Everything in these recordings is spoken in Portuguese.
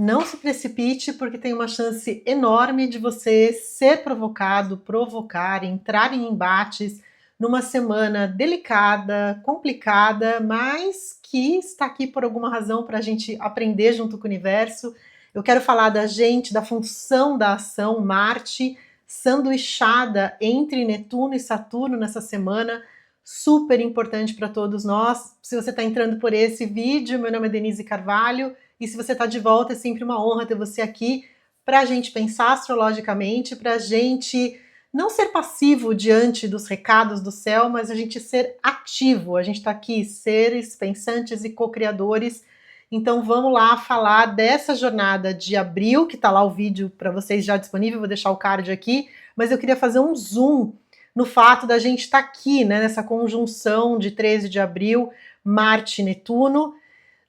Não se precipite, porque tem uma chance enorme de você ser provocado, provocar, entrar em embates numa semana delicada, complicada, mas que está aqui por alguma razão para a gente aprender junto com o universo. Eu quero falar da gente, da função da ação Marte, sanduichada entre Netuno e Saturno nessa semana, super importante para todos nós. Se você está entrando por esse vídeo, meu nome é Denise Carvalho, e se você está de volta, é sempre uma honra ter você aqui para a gente pensar astrologicamente, para a gente não ser passivo diante dos recados do céu, mas a gente ser ativo. A gente está aqui, seres pensantes e co-criadores. Então vamos lá falar dessa jornada de abril, que está lá o vídeo para vocês já disponível, vou deixar o card aqui, mas eu queria fazer um zoom no fato da gente estar aqui, né, nessa conjunção de 13 de abril, Marte e Netuno,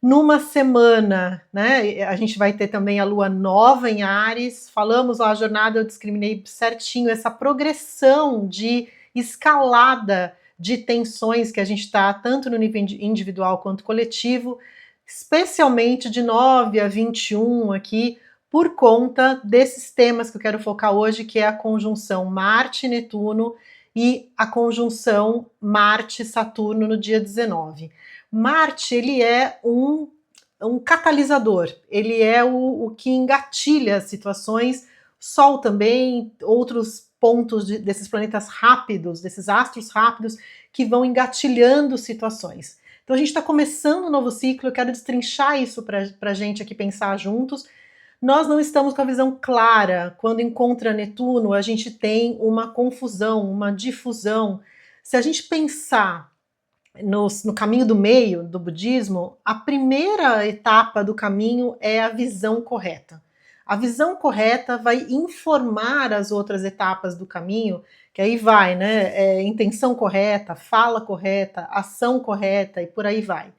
numa semana, né, a gente vai ter também a lua nova em Áries. Falamos lá a jornada, eu discriminei certinho essa progressão de escalada de tensões que a gente está, tanto no nível individual quanto coletivo, especialmente de 9 a 21 aqui, por conta desses temas que eu quero focar hoje, que é a conjunção Marte-Netuno e a conjunção Marte-Saturno no dia 19. Marte, ele é um catalisador, ele é o que engatilha situações, Sol também, outros pontos desses planetas rápidos, desses astros rápidos, que vão engatilhando situações. Então a gente está começando um novo ciclo, eu quero destrinchar isso para a gente aqui pensar juntos. Nós não estamos com a visão clara. Quando encontra Netuno, a gente tem uma confusão, uma difusão. Se a gente pensar no caminho do meio do budismo, a primeira etapa do caminho é a visão correta. A visão correta vai informar as outras etapas do caminho, que aí vai, né? Intenção correta, fala correta, ação correta e por aí vai.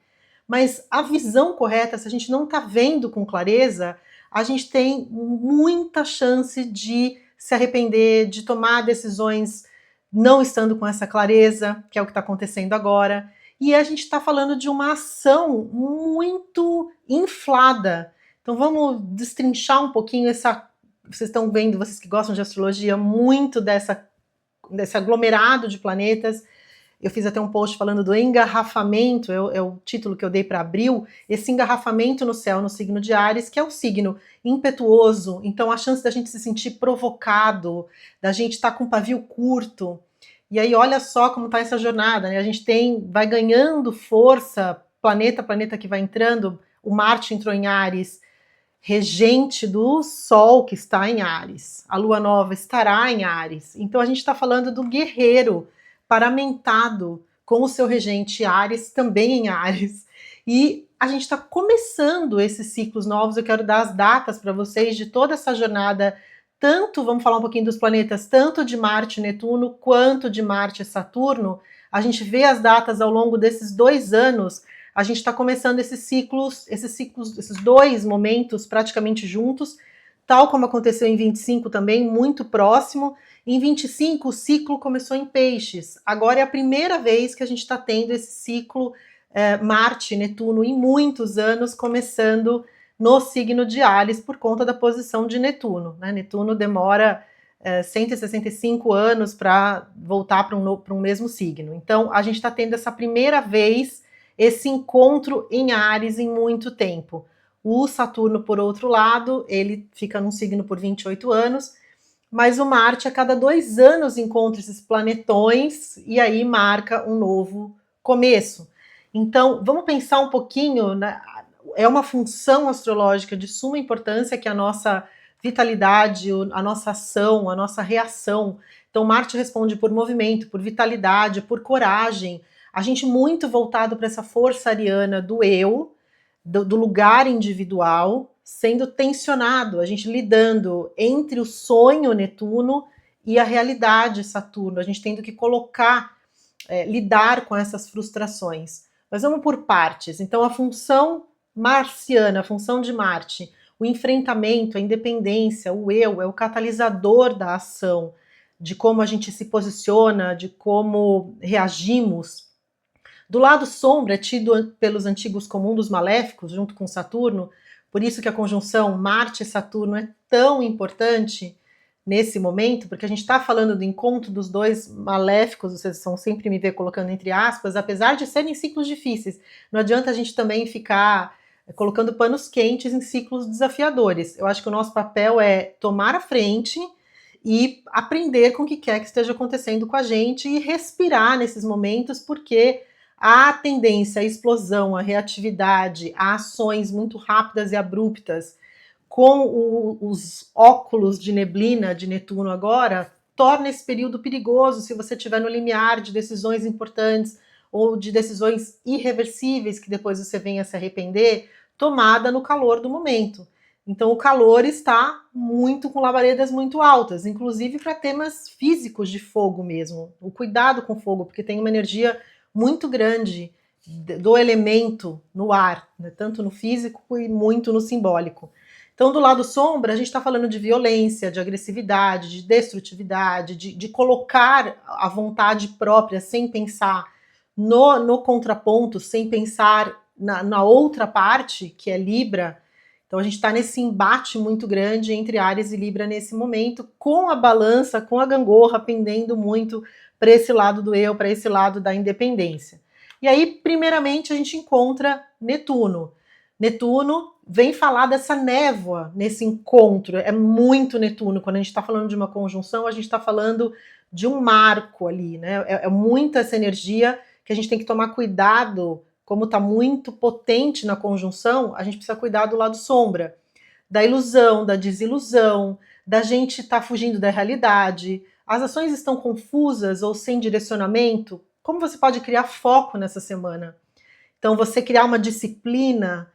Mas a visão correta, se a gente não está vendo com clareza, a gente tem muita chance de se arrepender, de tomar decisões não estando com essa clareza, que é o que está acontecendo agora. E a gente está falando de uma ação muito inflada. Então vamos destrinchar um pouquinho essa... Vocês estão vendo, vocês que gostam de astrologia, muito desse aglomerado de planetas. Eu fiz até um post falando do engarrafamento, é o título que eu dei para abril, esse engarrafamento no céu, no signo de Áries, que é o signo impetuoso, então a chance da gente se sentir provocado, da gente estar com pavio curto. E aí olha só como está essa jornada, né? A gente vai ganhando força, planeta a planeta que vai entrando, o Marte entrou em Áries, regente do Sol que está em Áries, a Lua Nova estará em Áries, então a gente está falando do guerreiro, paramentado com o seu regente Áries, também em Áries. E a gente está começando esses ciclos novos, eu quero dar as datas para vocês de toda essa jornada, tanto, vamos falar um pouquinho dos planetas, tanto de Marte e Netuno, quanto de Marte e Saturno. A gente vê as datas ao longo desses 2 anos, a gente está começando esses ciclos, esses 2 momentos praticamente juntos, tal como aconteceu em 25 também, muito próximo. Em 25, o ciclo começou em Peixes. Agora é a primeira vez que a gente está tendo esse ciclo Marte, Netuno, em muitos anos, começando no signo de Áries, por conta da posição de Netuno. Né? Netuno demora 165 anos para voltar para um mesmo signo. Então, a gente está tendo essa primeira vez, esse encontro em Áries em muito tempo. O Saturno, por outro lado, ele fica num signo por 28 anos, mas o Marte a cada 2 anos encontra esses planetões e aí marca um novo começo. Então, vamos pensar um pouquinho, né? É uma função astrológica de suma importância que a nossa vitalidade, a nossa ação, a nossa reação. Então, Marte responde por movimento, por vitalidade, por coragem. A gente muito voltado para essa força ariana do eu, do lugar individual, sendo tensionado, a gente lidando entre o sonho Netuno e a realidade Saturno, a gente tendo que lidar com essas frustrações. Mas vamos por partes. Então a função marciana, a função de Marte, o enfrentamento, a independência, o eu, é o catalisador da ação, de como a gente se posiciona, de como reagimos. Do lado sombra é tido pelos antigos como um dos maléficos, junto com Saturno, Por isso que a conjunção Marte e Saturno é tão importante nesse momento, porque a gente está falando do encontro dos dois maléficos, vocês vão sempre me ver colocando entre aspas, apesar de serem ciclos difíceis. Não adianta a gente também ficar colocando panos quentes em ciclos desafiadores. Eu acho que o nosso papel é tomar a frente e aprender com o que quer que esteja acontecendo com a gente e respirar nesses momentos, porque a tendência à explosão, à reatividade, a ações muito rápidas e abruptas, com os óculos de neblina de Netuno agora, torna esse período perigoso se você estiver no limiar de decisões importantes ou de decisões irreversíveis que depois você venha a se arrepender, tomada no calor do momento. Então o calor está muito com labaredas muito altas, inclusive para temas físicos de fogo mesmo. O cuidado com fogo, porque tem uma energia muito grande do elemento no ar, né, tanto no físico e muito no simbólico. Então, do lado sombra, a gente está falando de violência, de agressividade, de destrutividade, de colocar a vontade própria sem pensar no contraponto, sem pensar na outra parte, que é Libra. Então, a gente está nesse embate muito grande entre Áries e Libra nesse momento, com a balança, com a gangorra pendendo muito para esse lado do eu, para esse lado da independência. E aí, primeiramente, a gente encontra Netuno. Netuno vem falar dessa névoa nesse encontro. É muito Netuno. Quando a gente está falando de uma conjunção, a gente está falando de um marco ali, né? É muita essa energia que a gente tem que tomar cuidado. Como está muito potente na conjunção, a gente precisa cuidar do lado sombra, da ilusão, da desilusão, da gente estar fugindo da realidade. As ações estão confusas ou sem direcionamento. Como você pode criar foco nessa semana? Então, você criar uma disciplina,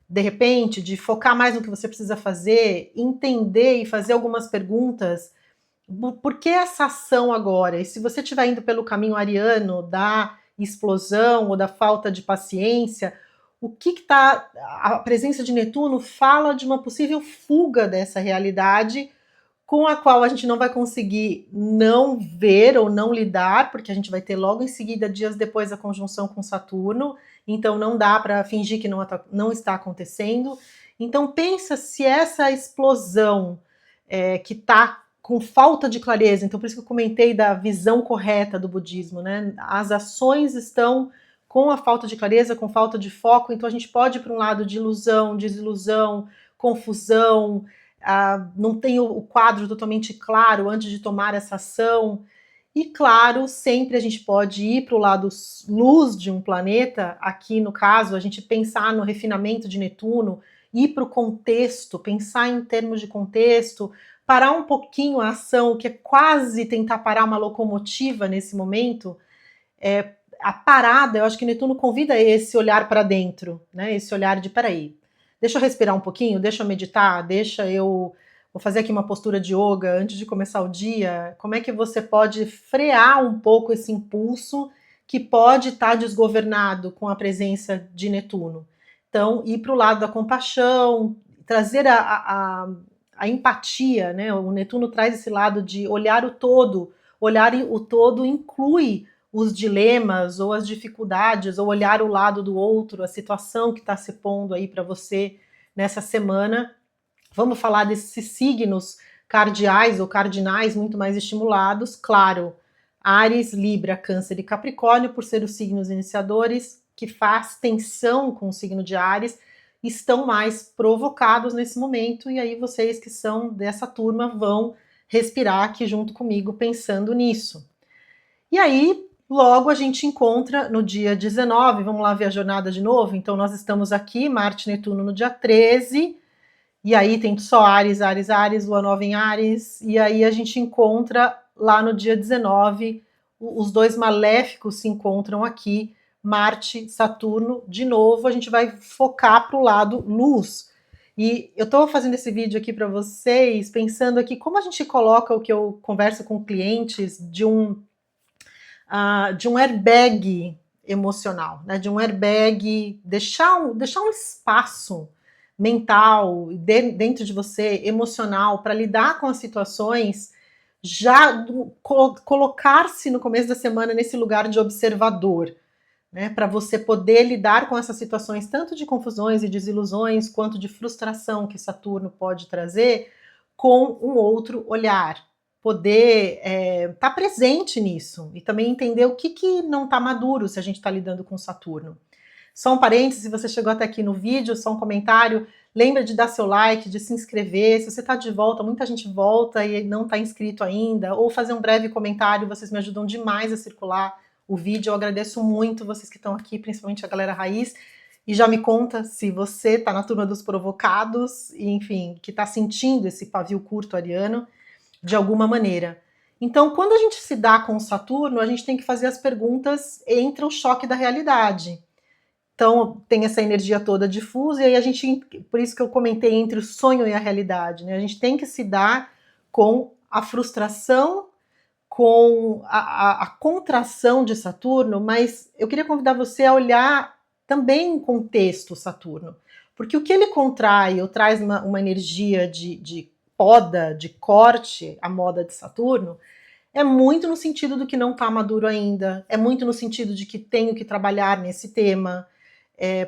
de repente, de focar mais no que você precisa fazer, entender e fazer algumas perguntas. Por que essa ação agora? E se você estiver indo pelo caminho ariano da explosão ou da falta de paciência, o que está... A presença de Netuno fala de uma possível fuga dessa realidade com a qual a gente não vai conseguir não ver ou não lidar, porque a gente vai ter logo em seguida, dias depois, a conjunção com Saturno, então não dá para fingir que não está acontecendo. Então pensa se essa explosão que está com falta de clareza, então por isso que eu comentei da visão correta do budismo, né? As ações estão com a falta de clareza, com falta de foco, então a gente pode ir para um lado de ilusão, desilusão, confusão, não tem o quadro totalmente claro antes de tomar essa ação. E claro, sempre a gente pode ir para o lado luz de um planeta, aqui no caso, a gente pensar no refinamento de Netuno, ir para o contexto, pensar em termos de contexto, parar um pouquinho a ação, que é quase tentar parar uma locomotiva nesse momento. A parada, eu acho que Netuno convida esse olhar para dentro, né? Esse olhar de, peraí, deixa eu respirar um pouquinho, deixa eu meditar, vou fazer aqui uma postura de yoga antes de começar o dia. Como é que você pode frear um pouco esse impulso que pode estar desgovernado com a presença de Netuno? Então, ir para o lado da compaixão, trazer a empatia, né? O Netuno traz esse lado de olhar o todo. Olhar o todo inclui os dilemas ou as dificuldades, ou olhar o lado do outro, a situação que está se pondo aí para você nessa semana. Vamos falar desses signos cardeais ou cardinais muito mais estimulados, claro, Áries, Libra, Câncer e Capricórnio, por ser os signos iniciadores, que faz tensão com o signo de Áries, estão mais provocados nesse momento, e aí vocês que são dessa turma vão respirar aqui junto comigo pensando nisso. E aí, logo a gente encontra no dia 19, vamos lá ver a jornada de novo? Então nós estamos aqui, Marte e Netuno no dia 13, e aí tem só Áries, Áries, Áries, Lua Nova em Áries, e aí a gente encontra lá no dia 19, os dois maléficos se encontram aqui, Marte, Saturno, de novo a gente vai focar para o lado luz. E eu estou fazendo esse vídeo aqui para vocês, pensando aqui como a gente coloca o que eu converso com clientes de um airbag emocional, né? De um airbag, deixar um espaço mental dentro de você, emocional, para lidar com as situações, já colocar-se no começo da semana nesse lugar de observador, né, para você poder lidar com essas situações, tanto de confusões e desilusões, quanto de frustração que Saturno pode trazer, com um outro olhar. Poder estar presente nisso e também entender o que não está maduro se a gente está lidando com Saturno. Só um parênteses, se você chegou até aqui no vídeo, só um comentário, lembra de dar seu like, de se inscrever, se você está de volta, muita gente volta e não está inscrito ainda, ou fazer um breve comentário, vocês me ajudam demais a circular o vídeo, eu agradeço muito vocês que estão aqui, principalmente a galera raiz, e já me conta se você está na turma dos provocados, e, enfim, que está sentindo esse pavio curto ariano, de alguma maneira. Então, quando a gente se dá com o Saturno, a gente tem que fazer as perguntas entre o choque da realidade. Então, tem essa energia toda difusa, e aí a gente, por isso que eu comentei entre o sonho e a realidade, né? A gente tem que se dar com a frustração, com a contração de Saturno, mas eu queria convidar você a olhar também em contexto Saturno, porque o que ele contrai ou traz uma energia de poda, de corte, a moda de Saturno, é muito no sentido do que não está maduro ainda, é muito no sentido de que tenho que trabalhar nesse tema,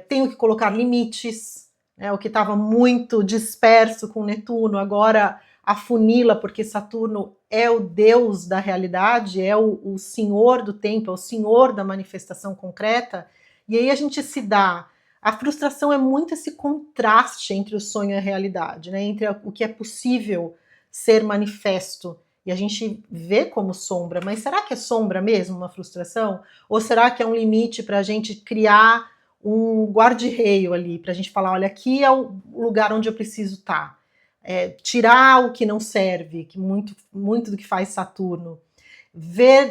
tenho que colocar limites, o que estava muito disperso com Netuno, agora afunila, porque Saturno é o deus da realidade, é o senhor do tempo, é o senhor da manifestação concreta, e aí a gente se dá. A frustração é muito esse contraste entre o sonho e a realidade, né? Entre o que é possível ser manifesto. E a gente vê como sombra, mas será que é sombra mesmo uma frustração? Ou será que é um limite para a gente criar um guarda-reio ali, para a gente falar, olha, aqui é o lugar onde eu preciso estar. Tirar o que não serve, que muito do que faz Saturno.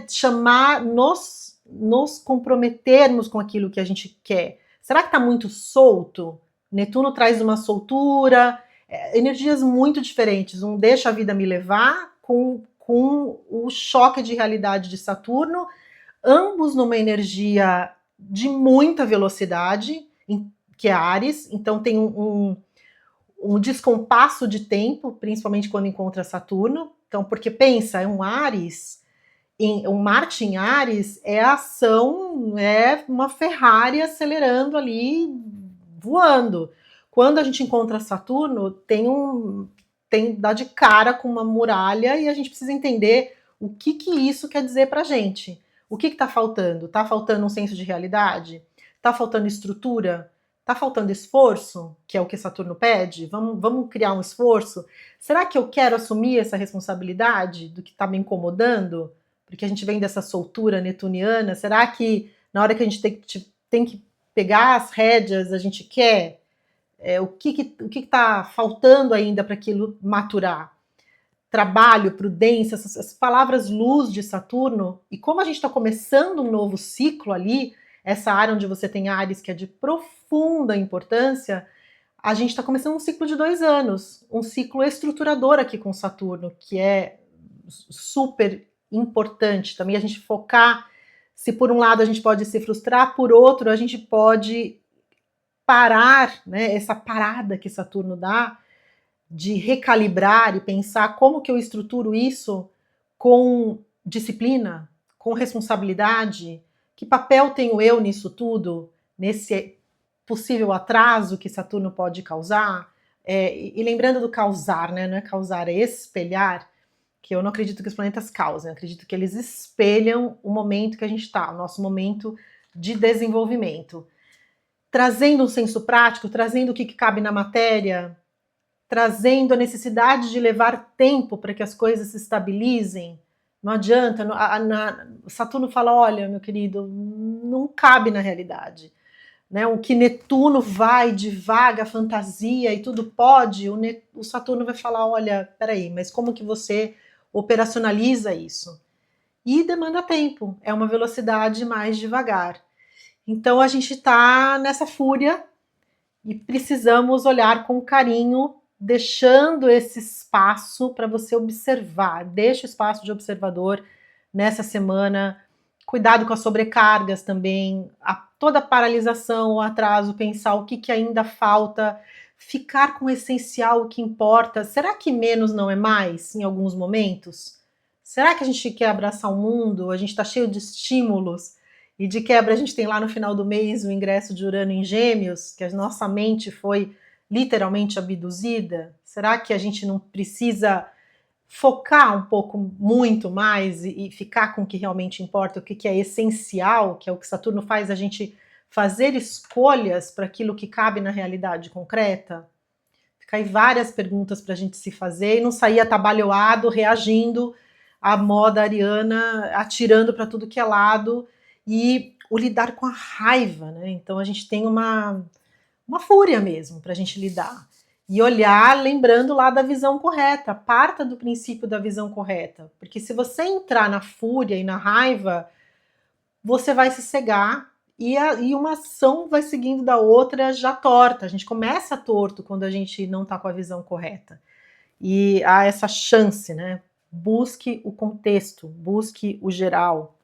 Chamar, nos comprometermos com aquilo que a gente quer. Será que está muito solto? Netuno traz uma soltura, energias muito diferentes. Um deixa a vida me levar com o choque de realidade de Saturno, ambos numa energia de muita velocidade, que é Áries, então tem um descompasso de tempo, principalmente quando encontra Saturno. Então, porque pensa, é um Áries, um Marte em Áries é ação, é uma Ferrari acelerando ali, voando. Quando a gente encontra Saturno, dá de cara com uma muralha e a gente precisa entender o que isso quer dizer pra gente. O que está faltando? Está faltando um senso de realidade? Está faltando estrutura? Está faltando esforço, que é o que Saturno pede? Vamos criar um esforço? Será que eu quero assumir essa responsabilidade do que está me incomodando? Porque a gente vem dessa soltura netuniana. Será que na hora que a gente tem que pegar as rédeas, a gente quer? O que está faltando ainda para aquilo maturar? Trabalho, prudência, essas palavras luz de Saturno, e como a gente está começando um novo ciclo ali, essa área onde você tem Áries que é de profunda importância, a gente está começando um ciclo de 2 anos, um ciclo estruturador aqui com Saturno, que é super importante também a gente focar, se por um lado a gente pode se frustrar, por outro a gente pode parar, né, essa parada que Saturno dá, de recalibrar e pensar como que eu estruturo isso com disciplina, com responsabilidade, que papel tenho eu nisso tudo, nesse possível atraso que Saturno pode causar, e lembrando do causar, né, não é causar, é espelhar, que eu não acredito que os planetas causem, eu acredito que eles espelham o momento que a gente está, o nosso momento de desenvolvimento. Trazendo um senso prático, trazendo o que cabe na matéria, trazendo a necessidade de levar tempo para que as coisas se estabilizem. Não adianta, Saturno fala, olha, meu querido, não cabe na realidade. Né? O que Netuno vai, divaga, fantasia e tudo pode, o Saturno vai falar, olha, peraí, mas como que você operacionaliza isso? E demanda tempo, é uma velocidade mais devagar. Então a gente está nessa fúria e precisamos olhar com carinho, deixando esse espaço para você observar. Deixa o espaço de observador nessa semana. Cuidado com as sobrecargas também, toda a paralisação, o atraso, pensar o que ainda falta, ficar com o essencial, o que importa. Será que menos não é mais em alguns momentos? Será que a gente quer abraçar o mundo? A gente está cheio de estímulos e de quebra a gente tem lá no final do mês o ingresso de Urano em Gêmeos, que a nossa mente foi literalmente abduzida? Será que a gente não precisa focar um pouco muito mais e ficar com o que realmente importa, o que é essencial, que é o que Saturno faz a gente fazer escolhas para aquilo que cabe na realidade concreta? Fica aí várias perguntas para a gente se fazer e não sair atabalhoado, reagindo à moda ariana, atirando para tudo que é lado, e o lidar com a raiva, né? Então a gente tem uma fúria mesmo para a gente lidar. E olhar lembrando lá da visão correta, parta do princípio da visão correta. Porque se você entrar na fúria e na raiva, você vai se cegar e uma ação vai seguindo da outra já torta. A gente começa torto quando a gente não está com a visão correta. E há essa chance, né? Busque o contexto, busque o geral.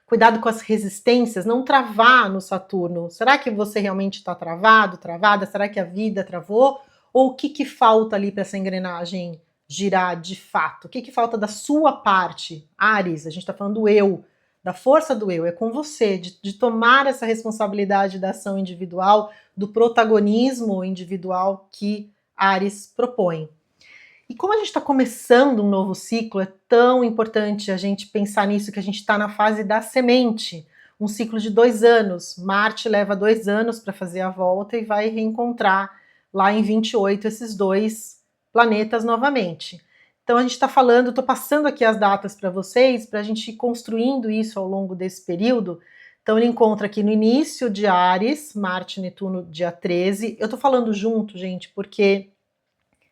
Cuidado com as resistências, não travar no Saturno. Será que você realmente está travado, travada? Será que a vida travou? Ou o que falta ali para essa engrenagem girar de fato? O que falta da sua parte? Áries, a gente está falando do eu, da força do eu, é com você, de tomar essa responsabilidade da ação individual, do protagonismo individual que Áries propõe. E como a gente está começando um novo ciclo, é tão importante a gente pensar nisso, que a gente está na fase da semente, um ciclo de 2 anos. Marte leva 2 anos para fazer a volta e vai reencontrar lá em 28 esses 2 planetas novamente. Então a gente está falando, estou passando aqui as datas para vocês, para a gente ir construindo isso ao longo desse período. Então ele encontra aqui no início de Áries, Marte e Netuno, dia 13. Eu estou falando junto, gente, porque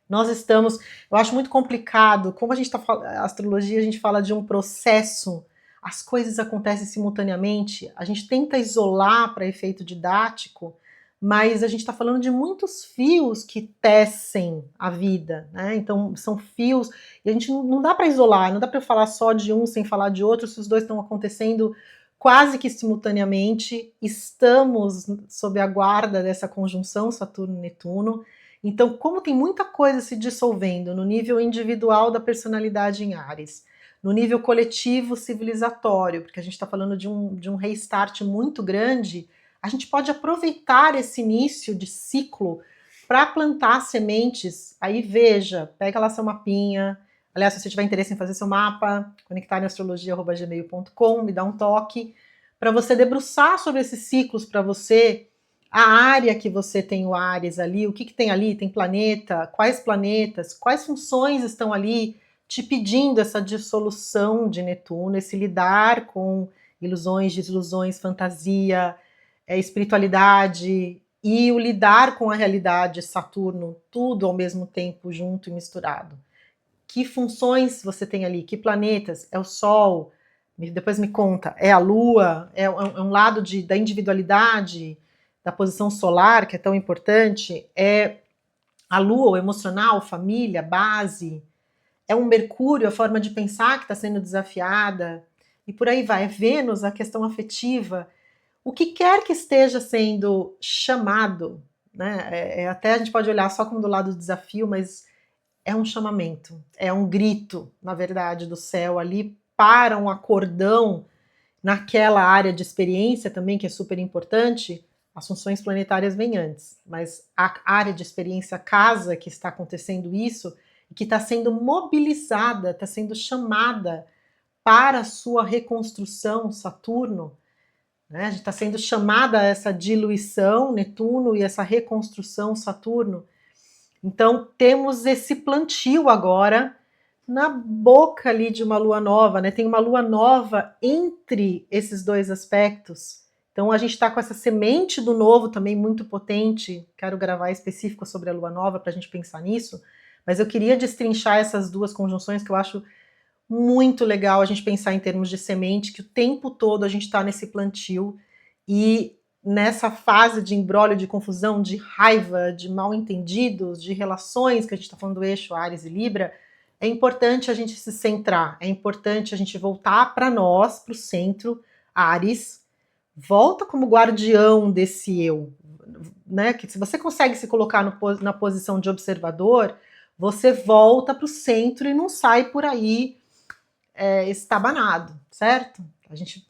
nós estamos, eu acho muito complicado, como a gente está falando, a astrologia a gente fala de um processo, as coisas acontecem simultaneamente, a gente tenta isolar para efeito didático, mas a gente está falando de muitos fios que tecem a vida, né? Então são fios, e a gente não dá para isolar, não dá para falar só de um sem falar de outro, se os dois estão acontecendo quase que simultaneamente, estamos sob a guarda dessa conjunção Saturno-Netuno. Então, como tem muita coisa se dissolvendo no nível individual da personalidade em Áries, no nível coletivo civilizatório, porque a gente está falando de um restart muito grande, a gente pode aproveitar esse início de ciclo para plantar sementes. Aí veja, pega lá seu mapinha. Aliás, se você tiver interesse em fazer seu mapa, conectar em astrologia@gmail.com, me dá um toque, para você debruçar sobre esses ciclos para você. A área que você tem o Áries ali, o que tem ali? Tem planeta, quais funções estão ali te pedindo essa dissolução de Netuno, esse lidar com ilusões, desilusões, fantasia, espiritualidade e o lidar com a realidade, Saturno, tudo ao mesmo tempo, junto e misturado. Que funções você tem ali? Que planetas? É o Sol? Depois me conta. É a Lua? É um lado da individualidade? Da posição solar, que é tão importante, é a Lua, o emocional, família, base, é um Mercúrio, a forma de pensar que está sendo desafiada, e por aí vai. É Vênus, a questão afetiva, o que quer que esteja sendo chamado, né? Até a gente pode olhar só como do lado do desafio, mas é um chamamento, é um grito, na verdade, do céu ali para um acordão naquela área de experiência também, que é super importante. As funções planetárias vêm antes, mas a área de experiência casa que está acontecendo isso, que está sendo mobilizada, está sendo chamada para a sua reconstrução, Saturno, né? A gente está sendo chamada a essa diluição, Netuno, e essa reconstrução, Saturno. Então temos esse plantio agora na boca ali de uma lua nova, né? Tem uma lua nova entre esses 2 aspectos. Então a gente está com essa semente do novo também muito potente. Quero gravar específico sobre a lua nova para a gente pensar nisso. Mas eu queria destrinchar essas 2 conjunções que eu acho muito legal a gente pensar em termos de semente, que o tempo todo a gente está nesse plantio e nessa fase de imbróglio, de confusão, de raiva, de mal entendidos, de relações, que a gente está falando do eixo Áries e Libra. É importante a gente se centrar, é importante a gente voltar para nós, para o centro, Áries, volta como guardião desse eu, né? Que se você consegue se colocar na posição de observador, você volta para o centro e não sai por aí estabanado, certo?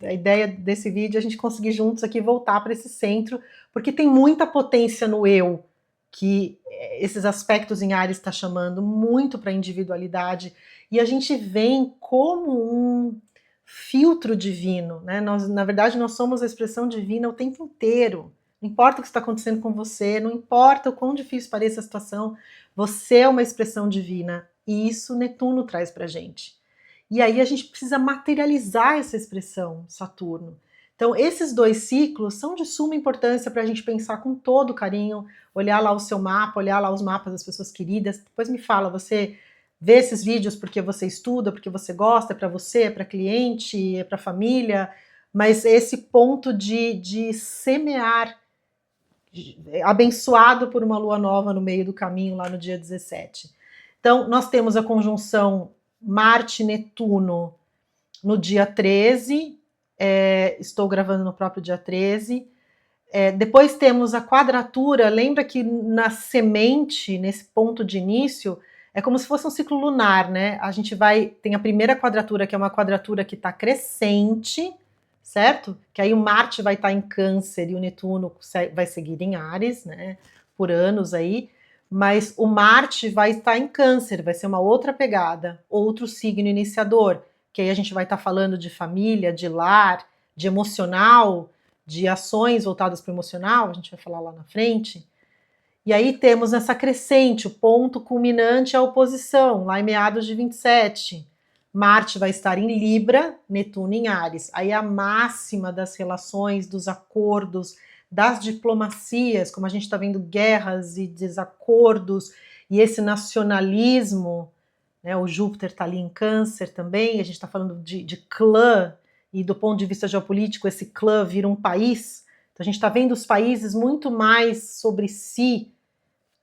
A ideia desse vídeo é a gente conseguir juntos aqui voltar para esse centro, porque tem muita potência no eu, que esses aspectos em Áries está chamando muito para a individualidade, e a gente vem como um filtro divino, né? Na verdade, nós somos a expressão divina o tempo inteiro. Não importa o que está acontecendo com você, não importa o quão difícil pareça a situação, você é uma expressão divina, e isso Netuno traz para a gente. E aí a gente precisa materializar essa expressão, Saturno. Então, esses dois ciclos são de suma importância para a gente pensar com todo carinho, olhar lá o seu mapa, olhar lá os mapas das pessoas queridas. Depois me fala, você vê esses vídeos porque você estuda, porque você gosta, é para você, é para cliente, é para família, mas esse ponto de semear, abençoado por uma lua nova no meio do caminho, lá no dia 17. Então, nós temos a conjunção Marte-Netuno no dia 13, estou gravando no próprio dia 13. Depois temos a quadratura, lembra que na semente, nesse ponto de início, é como se fosse um ciclo lunar, né? A gente tem a primeira quadratura, que é uma quadratura que está crescente, certo? Que aí o Marte vai estar em Câncer e o Netuno vai seguir em Áries, né? Por anos aí. Mas o Marte vai estar em Câncer, vai ser uma outra pegada, outro signo iniciador, que aí a gente vai estar falando de família, de lar, de emocional, de ações voltadas para o emocional, a gente vai falar lá na frente. E aí temos essa crescente, o ponto culminante é a oposição, lá em meados de 27. Marte vai estar em Libra, Netuno em Áries. Aí a máxima das relações, dos acordos, das diplomacias, como a gente está vendo guerras e desacordos, e esse nacionalismo, né, o Júpiter está ali em Câncer também, a gente está falando de clã, e do ponto de vista geopolítico, esse clã vira um país. Então a gente está vendo os países muito mais sobre si,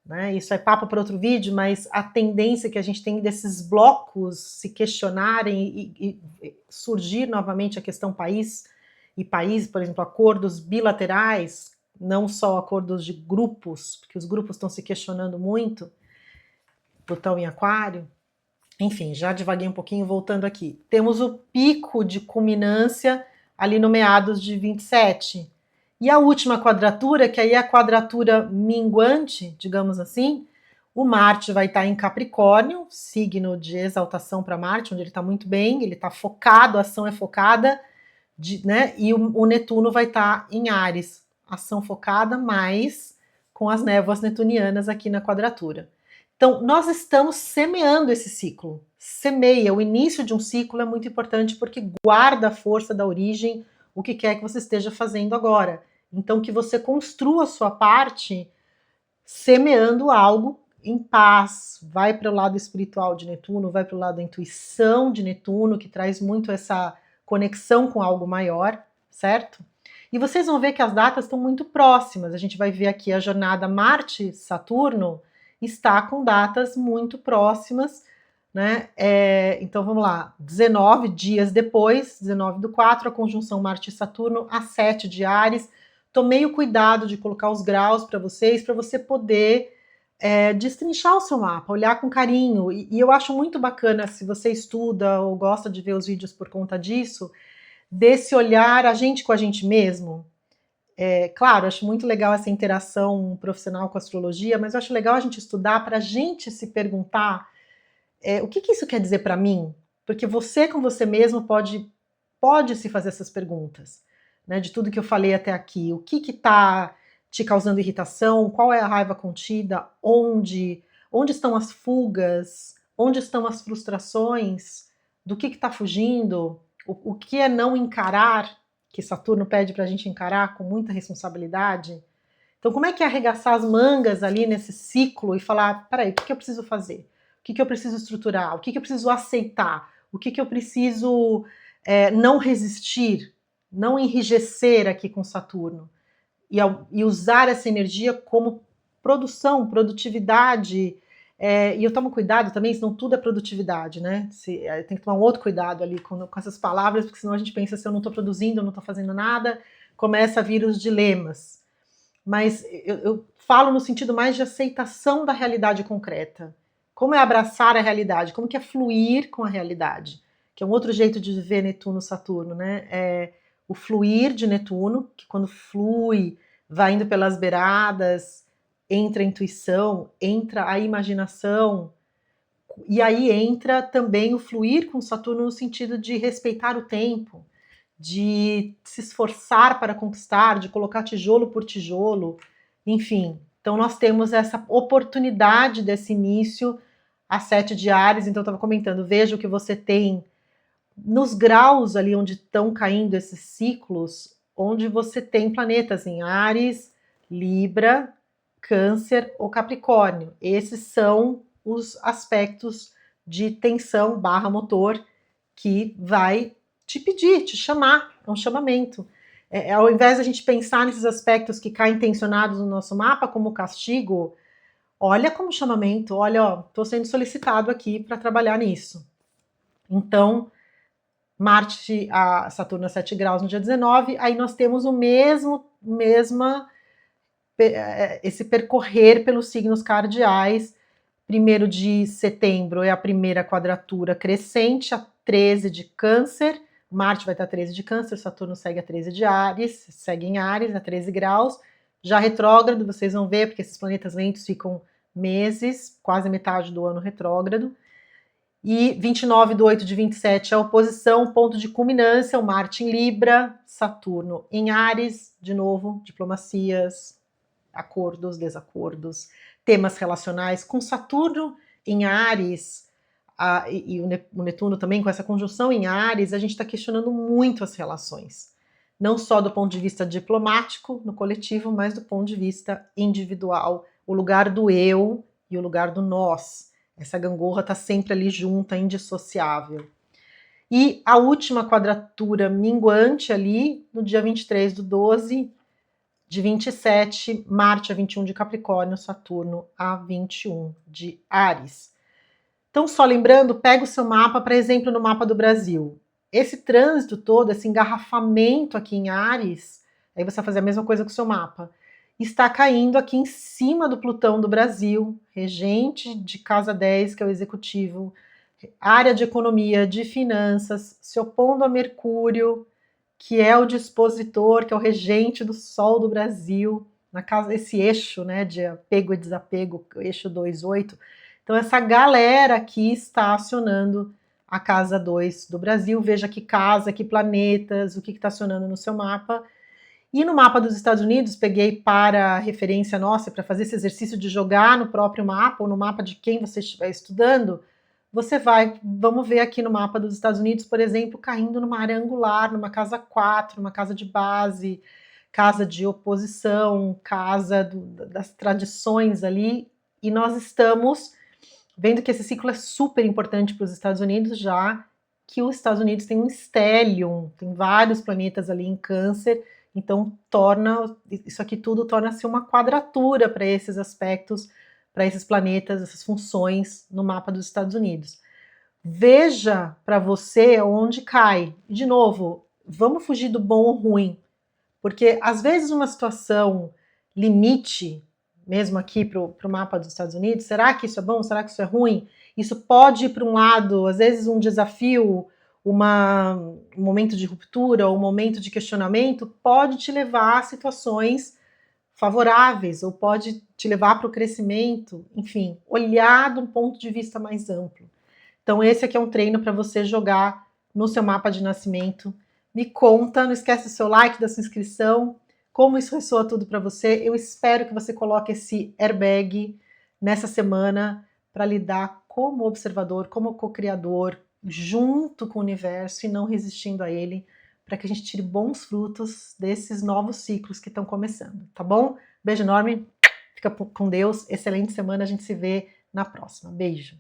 né? Isso é papo para outro vídeo, mas a tendência que a gente tem desses blocos se questionarem e surgir novamente a questão país e país, por exemplo, acordos bilaterais, não só acordos de grupos, porque os grupos estão se questionando muito, Plutão em Aquário. Enfim, já divaguei um pouquinho, voltando aqui. Temos o pico de culminância ali no meados de 27. E a última quadratura, que aí é a quadratura minguante, digamos assim, o Marte vai estar em Capricórnio, signo de exaltação para Marte, onde ele está muito bem, ele está focado, a ação é focada, né? E o Netuno vai estar em Áries, ação focada, mas com as névoas netunianas aqui na quadratura. Então, nós estamos semeando esse ciclo. Semeia, o início de um ciclo é muito importante porque guarda a força da origem, o que quer que você esteja fazendo agora. Então, que você construa a sua parte semeando algo em paz. Vai para o lado espiritual de Netuno, vai para o lado da intuição de Netuno, que traz muito essa conexão com algo maior, certo? E vocês vão ver que as datas estão muito próximas. A gente vai ver aqui a jornada Marte-Saturno está com datas muito próximas, né? Então vamos lá, 19 dias depois, 19/4, a conjunção Marte e Saturno, a 7 de Áries. Tomei o cuidado de colocar os graus para você poder destrinchar o seu mapa, olhar com carinho. E eu acho muito bacana, se você estuda ou gosta de ver os vídeos por conta disso, desse olhar a gente com a gente mesmo. Claro, acho muito legal essa interação profissional com a astrologia, mas eu acho legal a gente estudar para a gente se perguntar o que isso quer dizer para mim? Porque você com você mesmo pode se fazer essas perguntas, né? De tudo que eu falei até aqui. O que está te causando irritação? Qual é a raiva contida? Onde estão as fugas? Onde estão as frustrações? Do que está fugindo? O que é não encarar? Que Saturno pede para a gente encarar com muita responsabilidade. Então, como é que é arregaçar as mangas ali nesse ciclo e falar, peraí, o que eu preciso fazer? O que eu preciso estruturar? O que eu preciso aceitar? O que eu preciso não resistir, não enrijecer aqui com Saturno? E usar essa energia como produção, produtividade. E eu tomo cuidado também, senão tudo é produtividade, né? Tem que tomar um outro cuidado ali com essas palavras, porque senão a gente pensa, se eu não estou produzindo, eu não estou fazendo nada, começa a vir os dilemas. Mas eu falo no sentido mais de aceitação da realidade concreta. Como é abraçar a realidade? Como que é fluir com a realidade? que é um outro jeito de ver Netuno-Saturno, né? É o fluir de Netuno, que quando flui, vai indo pelas beiradas, entra a intuição, entra a imaginação, e aí entra também o fluir com Saturno no sentido de respeitar o tempo, de se esforçar para conquistar, de colocar tijolo por tijolo, enfim. Então nós temos essa oportunidade desse início a 7 de Áries. Então eu estava comentando, veja o que você tem nos graus ali onde estão caindo esses ciclos, onde você tem planetas em Áries, Libra, Câncer ou Capricórnio. Esses são os aspectos de tensão barra motor que vai te pedir, te chamar, é um chamamento. Ao invés da gente pensar nesses aspectos que caem tensionados no nosso mapa como castigo, olha como chamamento, olha, ó, tô sendo solicitado aqui para trabalhar nisso. Então, Marte, a Saturno a 7 graus no dia 19, aí nós temos esse percorrer pelos signos cardeais. 1º de setembro é a primeira quadratura crescente, a 13 de Câncer, Marte vai estar 13 de Câncer, Saturno segue a 13 de Áries, segue em Áries, a 13 graus, já retrógrado, vocês vão ver, porque esses planetas lentos ficam meses, quase metade do ano retrógrado, e 29 de 8 de 27 a oposição, ponto de culminância, o Marte em Libra, Saturno em Áries, de novo, diplomacias, acordos, desacordos, temas relacionais, com Saturno em Áries, e o Netuno também com essa conjunção em Áries, a gente está questionando muito as relações. Não só do ponto de vista diplomático, no coletivo, mas do ponto de vista individual, o lugar do eu e o lugar do nós. Essa gangorra está sempre ali junta, indissociável. E a última quadratura minguante ali, no dia 23 do 12, de 27, Marte a 21 de Capricórnio, Saturno a 21 de Áries. Então, só lembrando, pega o seu mapa, para exemplo, no mapa do Brasil. Esse trânsito todo, esse engarrafamento aqui em Áries, aí você vai fazer a mesma coisa com o seu mapa, está caindo aqui em cima do Plutão do Brasil, regente de casa 10, que é o executivo, área de economia, de finanças, se opondo a Mercúrio, que é o dispositor, que é o regente do Sol do Brasil, na casa, esse eixo, né, de apego e desapego, eixo 2-8. Então essa galera aqui está acionando a casa 2 do Brasil. Veja que casa, que planetas, o que está acionando no seu mapa. E no mapa dos Estados Unidos, peguei para referência nossa, para fazer esse exercício de jogar no próprio mapa, ou no mapa de quem você estiver estudando, você vai, vamos ver aqui no mapa dos Estados Unidos, por exemplo, caindo numa área angular, numa casa 4, numa casa de base, casa de oposição, casa das tradições ali, e nós estamos vendo que esse ciclo é super importante para os Estados Unidos, já que os Estados Unidos tem um stellium, tem vários planetas ali em Câncer, então isso aqui tudo torna-se uma quadratura para esses aspectos, para esses planetas, essas funções no mapa dos Estados Unidos. Veja para você onde cai. De novo, vamos fugir do bom ou ruim, porque às vezes uma situação limite, mesmo aqui para o mapa dos Estados Unidos, será que isso é bom? Será que isso é ruim? Isso pode ir para um lado, às vezes um desafio, um momento de ruptura, ou um momento de questionamento, pode te levar a situações favoráveis, ou pode te levar para o crescimento, enfim, olhar de um ponto de vista mais amplo. Então esse aqui é um treino para você jogar no seu mapa de nascimento. Me conta, não esquece do seu like, da sua inscrição, como isso ressoa tudo para você. Eu espero que você coloque esse airbag nessa semana para lidar como observador, como co-criador, junto com o universo e não resistindo a ele, para que a gente tire bons frutos desses novos ciclos que estão começando, tá bom? Beijo enorme, fica com Deus, excelente semana, a gente se vê na próxima. Beijo!